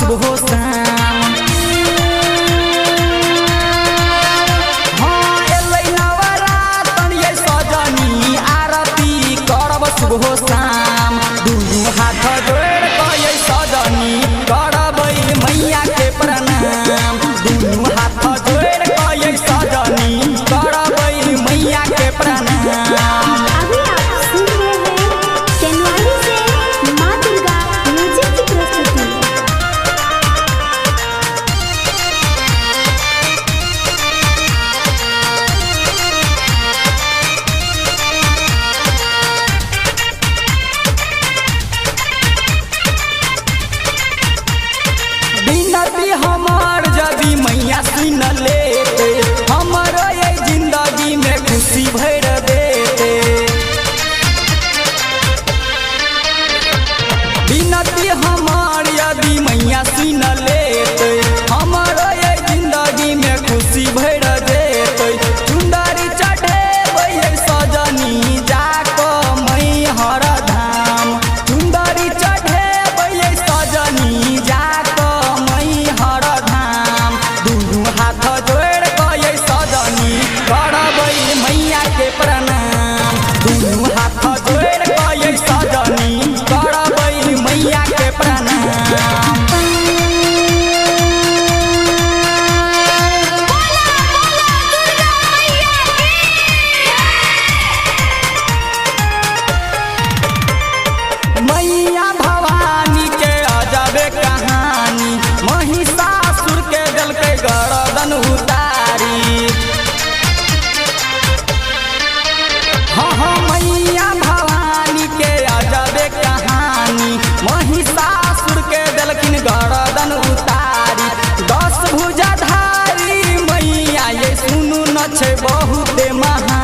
शुभ हो शाम। हाँ एलै नवरातन ये सजनी आरती करब शुभ हो शाम। दुनू हाथ जोड़ के ये सजनी करबै मैया के प्रणाम। दुनू हाथ जोड़ के ये सजनी करबै मैया के प्रणाम। हमार जदी मैया सुन लेते हमर ये जिंदगी में खुशी भर देते। बिनती हमार यदि मैया सुन लेते हमर ये जिंदगी में खुशी भर देते। चुंदरी चढ़े सजनी जाक मैहर धाम। चुंदरी चढ़े सजनी जाक मैया के प्रणाम। दुनू हाथ जोड़ के सजनी करबै मैया के प्रणाम। मैया भवानी के अजबे कहानी महिषासुर के दल के गर्दन उतारी। हाँ मैया भवानी के अजबे कहानी महिषासुर के दलखिन गर्दन उतारी। 10 भुजाधारी मैया ये सुनू न छै बहुते महा।